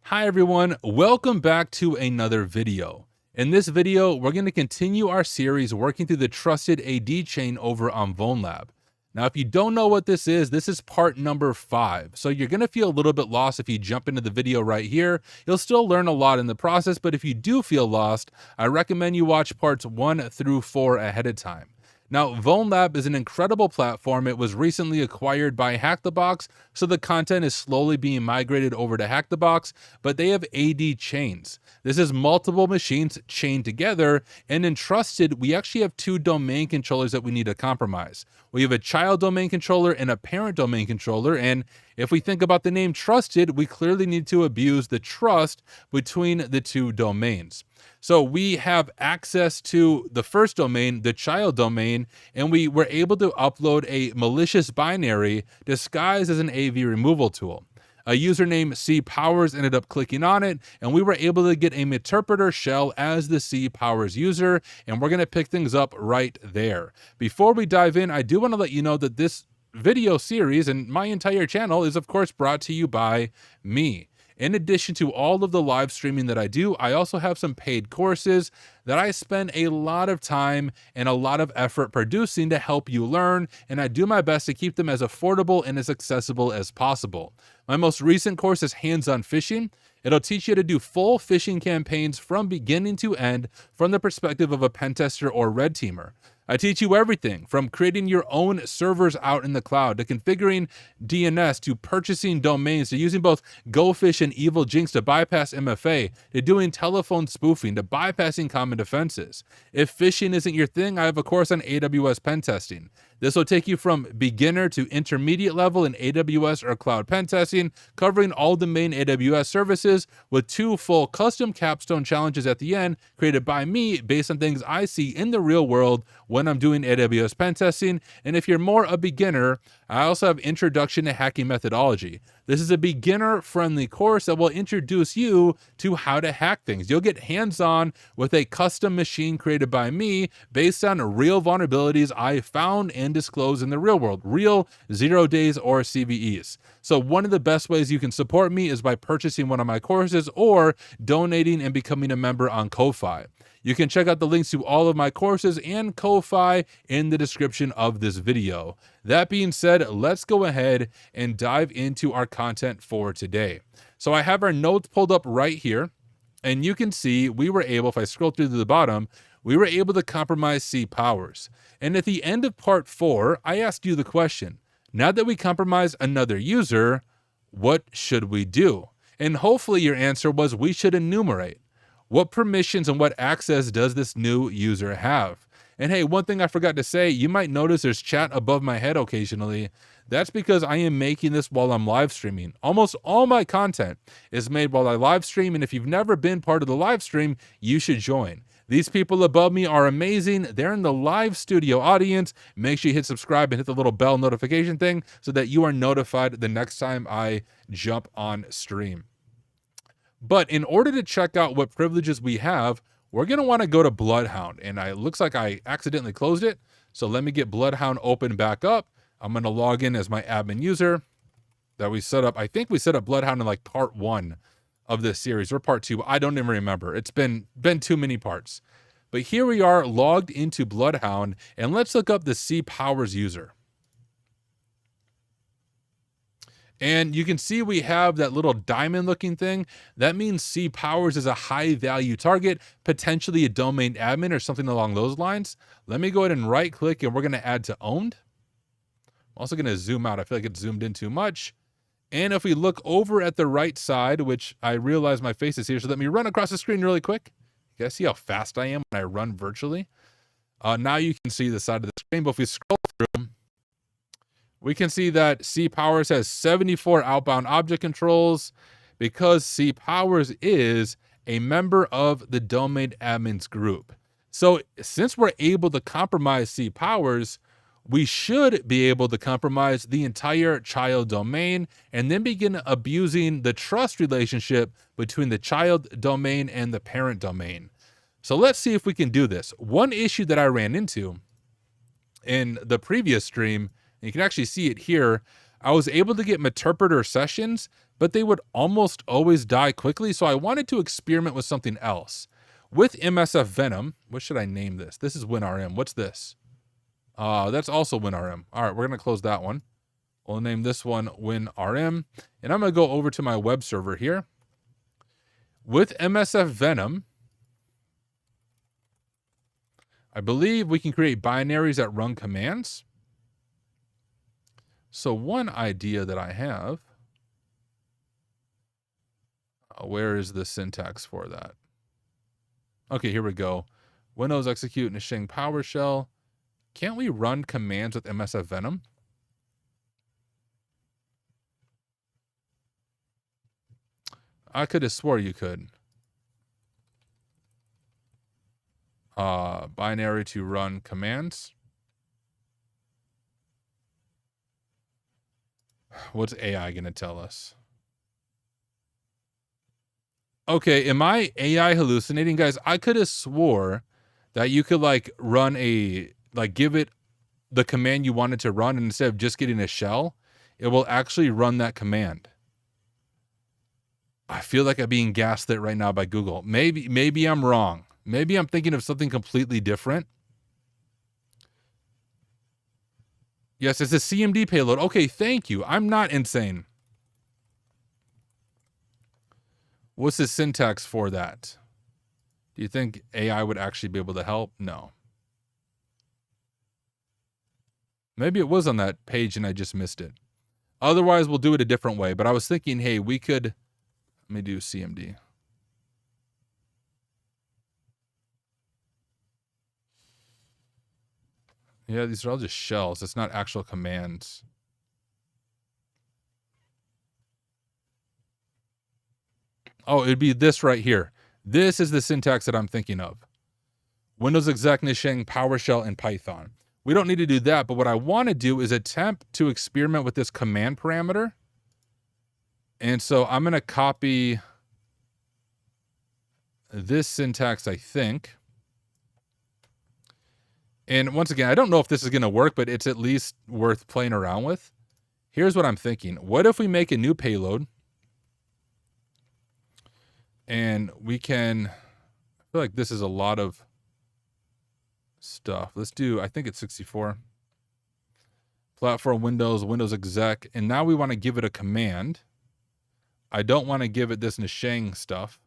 Hi everyone, welcome back to another video. In this video, we're going to continue our series working through the trusted AD chain over on Vulnlab. Now, if you don't know what this is part number 5. So you're going to feel a little bit lost if you jump into the video right here. You'll still learn a lot in the process, but if you do feel lost, I recommend you watch parts 1 through 4 ahead of time. Now, Vulnlab is an incredible platform. It was recently acquired by HackTheBox, so the content is slowly being migrated over to HackTheBox, but they have AD chains. This is multiple machines chained together, and in Trusted, we actually have 2 domain controllers that we need to compromise. We have a child domain controller and a parent domain controller, and if we think about the name Trusted, we clearly need to abuse the trust between the 2 domains. So we have access to the first domain, the child domain, and we were able to upload a malicious binary disguised as an AV removal tool. A user named C Powers ended up clicking on it, and we were able to get a interpreter shell as the C Powers user, and we're going to pick things up right there. Before we dive in, I do want to let you know that this video series and my entire channel is of course brought to you by me. In addition to all of the live streaming that I do, I also have some paid courses that I spend a lot of time and a lot of effort producing to help you learn, and I do my best to keep them as affordable and as accessible as possible. My most recent course is Hands-on Phishing. It'll teach you to do full phishing campaigns from beginning to end from the perspective of a pen tester or red teamer. I teach you everything from creating your own servers out in the cloud, to configuring DNS, to purchasing domains, to using both GoFish and Evil Jinx to bypass MFA, to doing telephone spoofing, to bypassing common defenses. If phishing isn't your thing, I have a course on AWS pen testing. This will take you from beginner to intermediate level in AWS or cloud pen testing, covering all the main AWS services with 2 full custom capstone challenges at the end created by me based on things I see in the real world when I'm doing AWS pen testing. And if you're more a beginner, I also have Introduction to Hacking Methodology. This is a beginner-friendly course that will introduce you to how to hack things. You'll get hands-on with a custom machine created by me based on real vulnerabilities I found and disclosed in the real world, real 0 days or CVEs. So one of the best ways you can support me is by purchasing one of my courses or donating and becoming a member on Ko-Fi. You can check out the links to all of my courses and Ko-Fi in the description of this video. That being said, let's go ahead and dive into our content for today. So I have our notes pulled up right here, and you can see we were able, if I scroll through to the bottom, we were able to compromise C Powers. And at the end of part 4, I asked you the question, now that we compromise another user, what should we do? And hopefully your answer was we should enumerate. What permissions and what access does this new user have? And hey, one thing I forgot to say, you might notice there's chat above my head occasionally. That's because I am making this while I'm live streaming. Almost all my content is made while I live stream, and if you've never been part of the live stream, you should join. These people above me are amazing. They're in the live studio audience. Make sure you hit subscribe and hit the little bell notification thing so that you are notified the next time I jump on stream. But in order to check out what privileges we have, we're going to want to go to Bloodhound. And it looks like I accidentally closed it. So let me get Bloodhound open back up. I'm going to log in as my admin user that we set up. I think we set up Bloodhound in like part 1 of this series or part 2. I don't even remember. It's been too many parts. But here we are logged into Bloodhound, and let's look up the C Powers user. And you can see we have that little diamond looking thing. That means C Powers is a high value target, potentially a domain admin or something along those lines. Let me go ahead and right click, and we're going to add to owned. I'm also going to zoom out. I feel like it's zoomed in too much. And if we look over at the right side, which I realize my face is here, so let me run across the screen really quick. You guys see how fast I am when I run virtually? Now you can see the side of the screen, but if we scroll through, we can see that C Powers has 74 outbound object controls because C Powers is a member of the domain admins group. So since we're able to compromise C Powers, we should be able to compromise the entire child domain and then begin abusing the trust relationship between the child domain and the parent domain. So let's see if we can do this. One issue that I ran into in the previous stream, and you can actually see it here, I was able to get Meterpreter sessions, but they would almost always die quickly. So I wanted to experiment with something else. With MSF Venom, what should I name this? This is WinRM. What's this? That's also WinRM. All right, we're going to close that one. We'll name this one WinRM. And I'm going to go over to my web server here. With MSF Venom, I believe we can create binaries that run commands. So one idea that I have, where is the syntax for that? Okay, here we go. Windows execute Phishing PowerShell. Can't we run commands with MSF Venom? I could have swore you could. Binary to run commands. What's AI going to tell us? Okay, am I AI hallucinating, guys? I could have swore that you could like run a, like give it the command you wanted to run, and instead of just getting a shell, it will actually run that command. I feel like I'm being gaslit right now by Google. Maybe I'm wrong. Maybe I'm thinking of something completely different. Yes, it's a CMD payload. Okay, thank you. I'm not insane. What's the syntax for that? Do you think AI would actually be able to help? No. Maybe it was on that page and I just missed it. Otherwise, we'll do it a different way. But I was thinking, hey, we could... Let me do CMD. Yeah, these are all just shells. It's not actual commands. Oh, it'd be this right here. This is the syntax that I'm thinking of. Windows exec Phishing PowerShell and Python. We don't need to do that, but what I want to do is attempt to experiment with this command parameter. And so I'm going to copy this syntax, I think. And once again, I don't know if this is going to work, but it's at least worth playing around with. Here's what I'm thinking. What if we make a new payload? And we can, I feel like this is a lot of stuff. Let's do, I think it's 64. Platform Windows, Windows exec. And now we want to give it a command. I don't want to give it this Phishing stuff.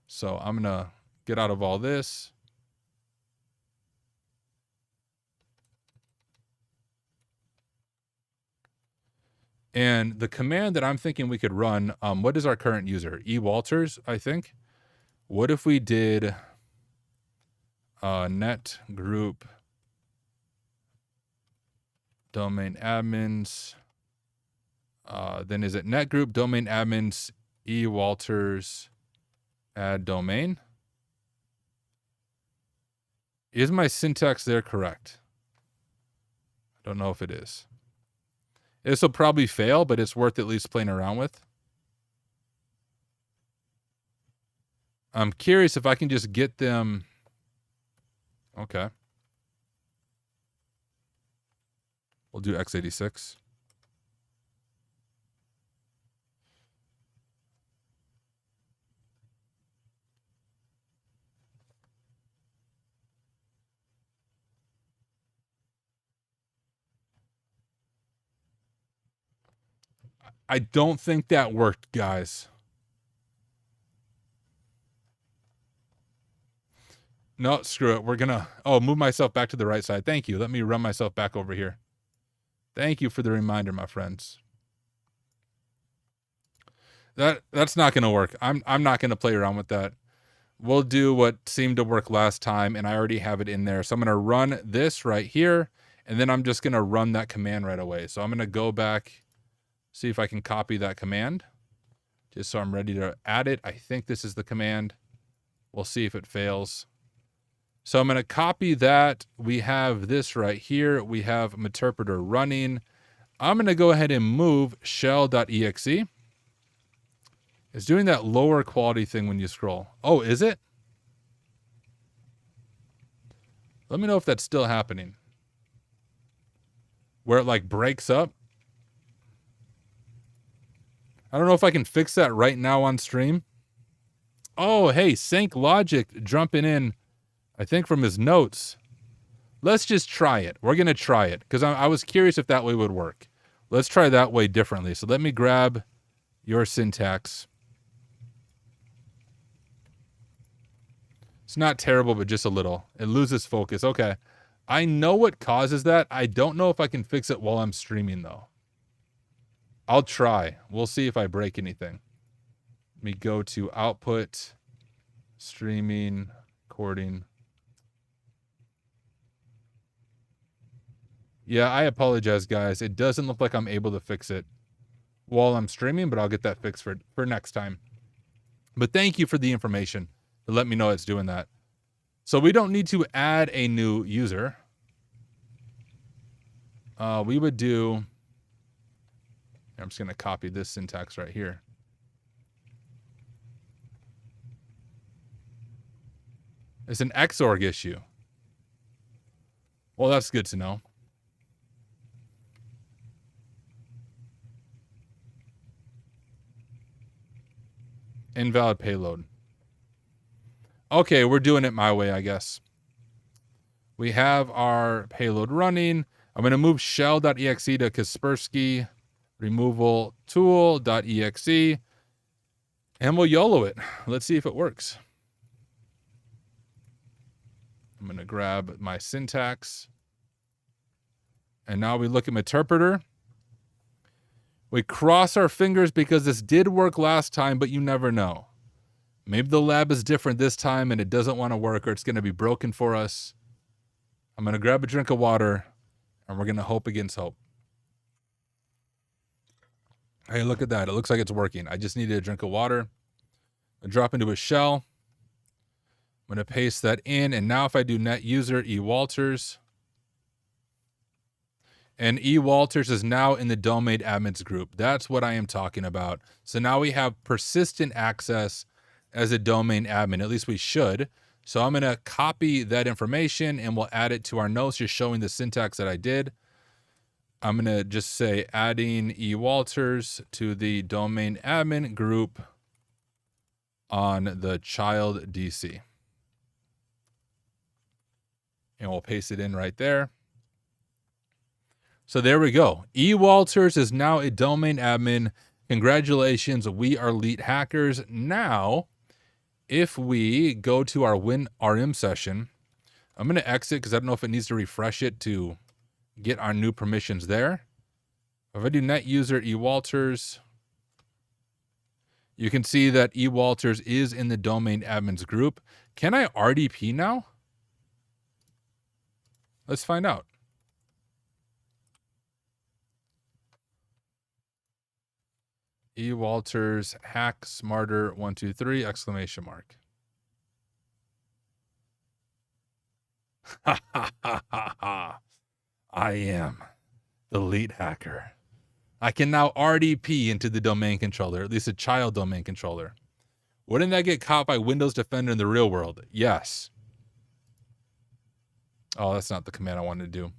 So I'm going to get out of all this. And the command that I'm thinking we could run, what is our current user? eWalters, I think. What if we did net group domain admins? Then is it net group domain admins eWalters add domain? Is my syntax there correct? I don't know if it is. This will probably fail, but it's worth at least playing around with. I'm curious if I can just get them. Okay. We'll do x86. I don't think that worked, guys. No, screw it. We're gonna, move myself back to the right side. Thank you. Let me run myself back over here. Thank you for the reminder, my friends. That's not gonna work. I'm not gonna play around with that. We'll do what seemed to work last time, and I already have it in there. So I'm gonna run this right here, and then I'm just gonna run that command right away. So I'm gonna go back, see if I can copy that command, just so I'm ready to add it. I think this is the command. We'll see if it fails. So I'm going to copy that. We have this right here. We have Meterpreter running. I'm going to go ahead and move shell.exe. It's doing that lower quality thing when you scroll. Oh, is it? Let me know if that's still happening. Where it like breaks up. I don't know if I can fix that right now on stream. Oh, hey, Sank Logic jumping in, I think from his notes. Let's just try it. We're going to try it because I was curious if that way would work. Let's try that way differently. So let me grab your syntax. It's not terrible, but just a little. It loses focus. Okay. I know what causes that. I don't know if I can fix it while I'm streaming, though. I'll try. We'll see if I break anything. Let me go to output, streaming, recording. Yeah, I apologize, guys. It doesn't look like I'm able to fix it while I'm streaming, but I'll get that fixed for next time. But thank you for the information to let me know it's doing that. So we don't need to add a new user. We would do... I'm just going to copy this syntax right here. It's an Xorg issue. Well, that's good to know. Invalid payload. Okay, we're doing it my way, I guess. We have our payload running. I'm going to move shell.exe to Kaspersky removal tool.exe, and we'll YOLO it. Let's see if it works. I'm going to grab my syntax. And now we look at interpreter. We cross our fingers because this did work last time, but you never know. Maybe the lab is different this time and it doesn't want to work, or it's going to be broken for us. I'm going to grab a drink of water and we're going to hope against hope. Hey, look at that. It looks like it's working. I just needed a drink of water. I drop into a shell. I'm going to paste that in. And now if I do net user eWalters, and eWalters is now in the domain admins group. That's what I am talking about. So now we have persistent access as a domain admin. At least we should. So I'm going to copy that information and we'll add it to our notes, just showing the syntax that I did. I'm going to just say adding eWalters to the domain admin group on the child DC. And we'll paste it in right there. So there we go. eWalters is now a domain admin. Congratulations, we are elite hackers. Now, if we go to our WinRM session, I'm going to exit because I don't know if it needs to refresh it to get our new permissions there. If I do net user eWalters, you can see that eWalters is in the domain admins group. Can I RDP now? Let's find out. eWalters hack smarter 123 exclamation mark. Ha ha ha ha ha. I am the lead hacker. I can now RDP into the domain controller, at least a child domain controller. Wouldn't that get caught by Windows Defender in the real world? Yes. Oh, that's not the command I wanted to do.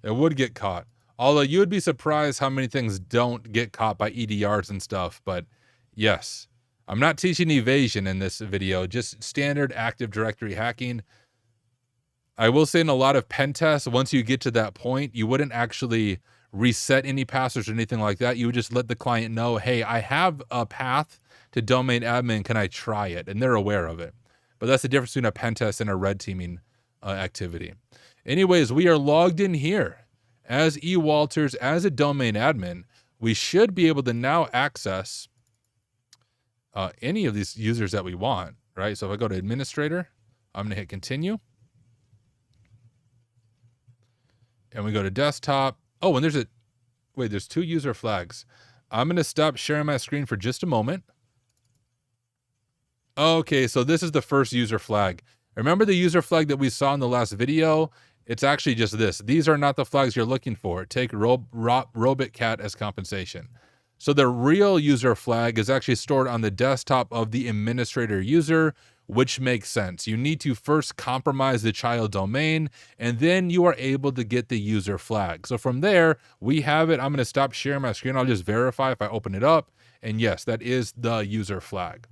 It would get caught. Although you would be surprised how many things don't get caught by EDRs and stuff. But yes, I'm not teaching evasion in this video, just standard Active Directory hacking. I will say in a lot of pen tests, once you get to that point, you wouldn't actually reset any passwords or anything like that. You would just let the client know, hey, I have a path to domain admin. Can I try it? And they're aware of it. But that's the difference between a pen test and a red teaming activity. Anyways, we are logged in here as eWalters, as a domain admin. We should be able to now access any of these users that we want, right? So if I go to administrator, I'm going to hit continue. And we go to desktop. Oh, and there's two user flags. I'm going to stop sharing my screen for just a moment. Okay, so this is the first user flag. Remember the user flag that we saw in the last video? It's actually just this. These are not the flags you're looking for. Take RobotCat as compensation. So the real user flag is actually stored on the desktop of the administrator user, which makes sense. You need to first compromise the child domain, and then you are able to get the user flag. So from there, we have it. I'm going to stop sharing my screen. I'll just verify if I open it up. And yes, that is the user flag.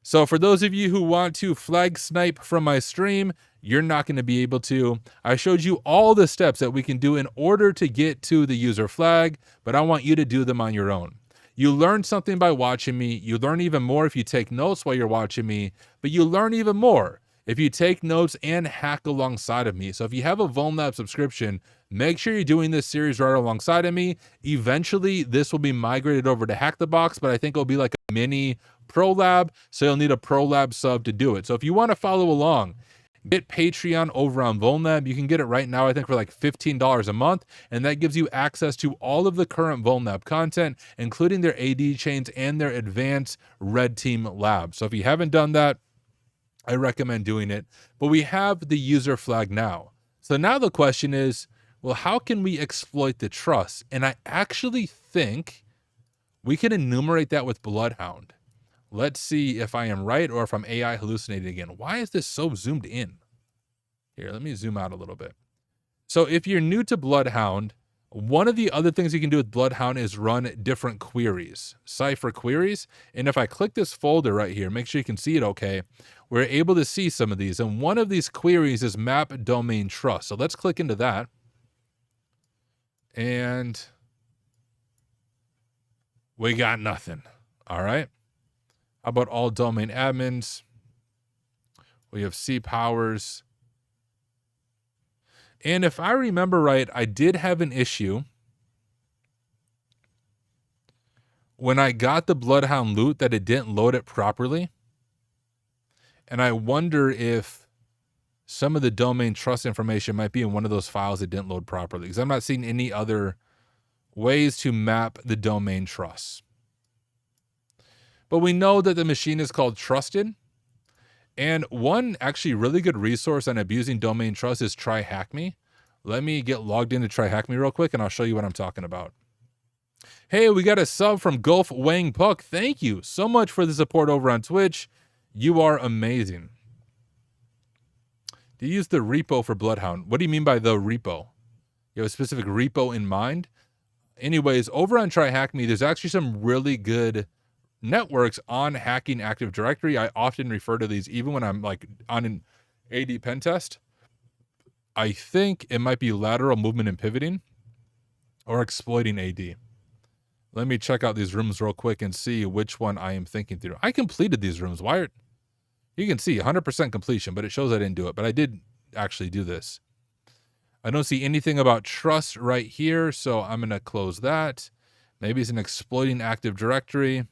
So for those of you who want to flag snipe from my stream, you're not going to be able to. I showed you all the steps that we can do in order to get to the user flag, but I want you to do them on your own. You learn something by watching me. You learn even more if you take notes while you're watching me, but you learn even more if you take notes and hack alongside of me. So if you have a Vulnlab subscription, make sure you're doing this series right alongside of me. Eventually, this will be migrated over to Hack the Box, but I think it'll be like a mini Pro Lab, so you'll need a Pro Lab sub to do it. So if you want to follow along, get Patreon over on Vulnlab. You can get it right now, I think, for like $15 a month, and that gives you access to all of the current Vulnlab content, including their AD chains and their advanced red team lab. So if you haven't done that, I recommend doing it. But we have the user flag now. So now the question is, well, how can we exploit the trust? And I actually think we can enumerate that with Bloodhound. Let's see if I am right or if I'm AI hallucinating again. Why is this so zoomed in? Here, let me zoom out a little bit. So if you're new to Bloodhound, one of the other things you can do with Bloodhound is run different queries, cipher queries. And if I click this folder right here, make sure you can see it okay, we're able to see some of these. And one of these queries is map domain trust. So let's click into that. And we got nothing. All right. How about all domain admins? We have C powers. And if I remember right, I did have an issue when I got the Bloodhound loot that it didn't load it properly. And I wonder if some of the domain trust information might be in one of those files that didn't load properly, because I'm not seeing any other ways to map the domain trust. But we know that the machine is called trusted. And one actually really good resource on abusing domain trust is TryHackMe. Let me get logged into TryHackMe real quick and I'll show you what I'm talking about. Hey, we got a sub from Gulf Wang Puck. Thank you so much for the support over on Twitch. You are amazing. Do you use the repo for Bloodhound? What do you mean by the repo? You have a specific repo in mind? Anyways, over on TryHackMe, there's actually some really good networks on hacking Active Directory. I often refer to these even when I'm like on an AD pen test. I think it might be lateral movement and pivoting or exploiting AD. Let me check out these rooms real quick and see which one I am thinking through. I completed these rooms. You can see 100% completion, but it shows I didn't do it. But I did actually do this. I don't see anything about trust right here, so I'm going to close that. Maybe it's an exploiting Active Directory.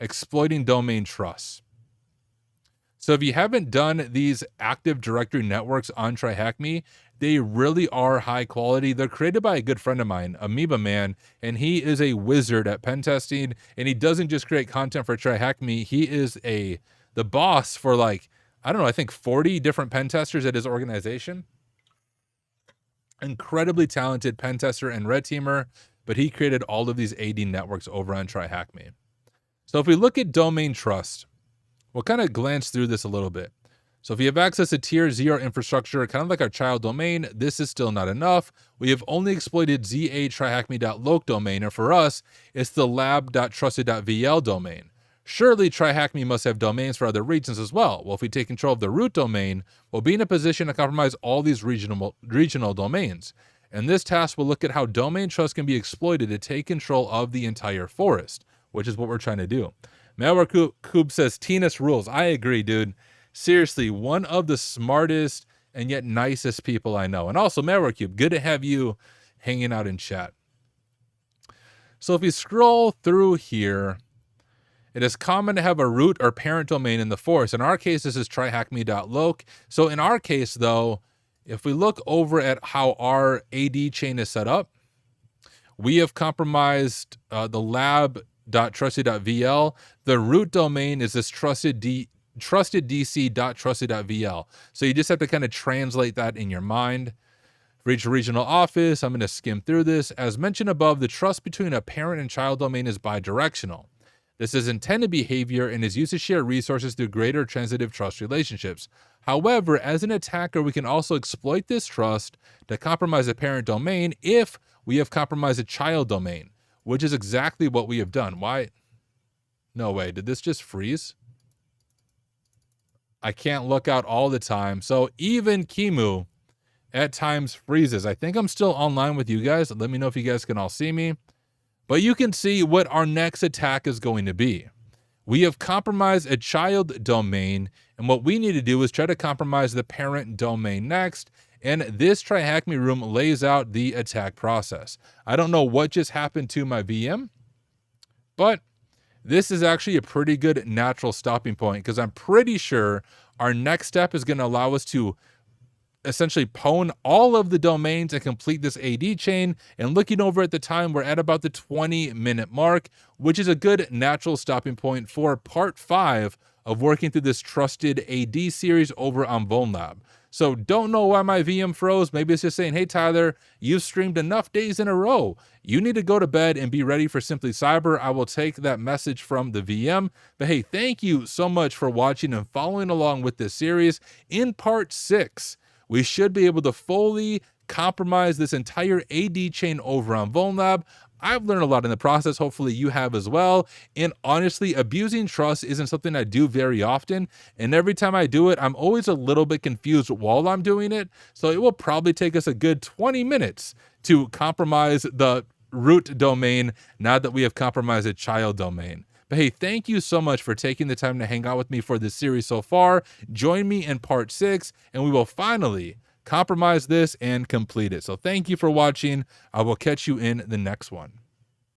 Exploiting domain trust. So if you haven't done these Active Directory networks on TryHackMe, they really are high quality. They're created by a good friend of mine, Amoeba Man, and he is a wizard at pen testing. And he doesn't just create content for TryHackMe. He is the boss for like, I don't know, I think 40 different pen testers at his organization. Incredibly talented pen tester and red teamer, but he created all of these AD networks over on TryHackMe. So if we look at domain trust, we'll kind of glance through this a little bit. So if you have access to tier 0 infrastructure, kind of like our child domain, this is still not enough. We have only exploited ZA tryhackme.loc domain, and for us, it's the lab.trusted.vl domain. Surely TryHackMe must have domains for other regions as well. Well, if we take control of the root domain, we'll be in a position to compromise all these regional domains. And this task will look at how domain trust can be exploited to take control of the entire forest, which is what we're trying to do. Malware Cube says, Tinus rules. I agree, dude. Seriously, one of the smartest and yet nicest people I know. And also, Malware Cube, good to have you hanging out in chat. So if you scroll through here, it is common to have a root or parent domain in the forest. In our case, this is tryhackme.loc. So in our case, though, if we look over at how our AD chain is set up, we have compromised the lab.trusted.vl. The root domain is this trustedDC.trusted.vl. So you just have to kind of translate that in your mind. For each regional office, I'm going to skim through this. As mentioned above, the trust between a parent and child domain is bidirectional. This is intended behavior and is used to share resources through greater transitive trust relationships. However, as an attacker, we can also exploit this trust to compromise a parent domain if we have compromised a child domain, which is exactly what we have done. Why? No way. Did this just freeze? I can't look out all the time. So even Kimu at times freezes. I think I'm still online with you guys. Let me know if you guys can all see me. But you can see what our next attack is going to be. We have compromised a child domain, and what we need to do is try to compromise the parent domain next. And this TryHackMe room lays out the attack process. I don't know what just happened to my VM, but this is actually a pretty good natural stopping point, because I'm pretty sure our next step is going to allow us to essentially pwn all of the domains and complete this AD chain. And looking over at the time, we're at about the 20-minute mark, which is a good natural stopping point for part 5 of working through this trusted AD series over on Vulnlab. So don't know why my VM froze. Maybe it's just saying, hey, Tyler, you've streamed enough days in a row. You need to go to bed and be ready for Simply Cyber. I will take that message from the VM. But hey, thank you so much for watching and following along with this series. In part 6, we should be able to fully compromise this entire AD chain over on Vulnlab. I've learned a lot in the process. Hopefully you have as well. And honestly, abusing trust isn't something I do very often. And every time I do it, I'm always a little bit confused while I'm doing it. So it will probably take us a good 20 minutes to compromise the root domain now that we have compromised a child domain. But hey, thank you so much for taking the time to hang out with me for this series so far. Join me in part 6, and we will finally compromise this and complete it. So thank you for watching. I will catch you in the next one.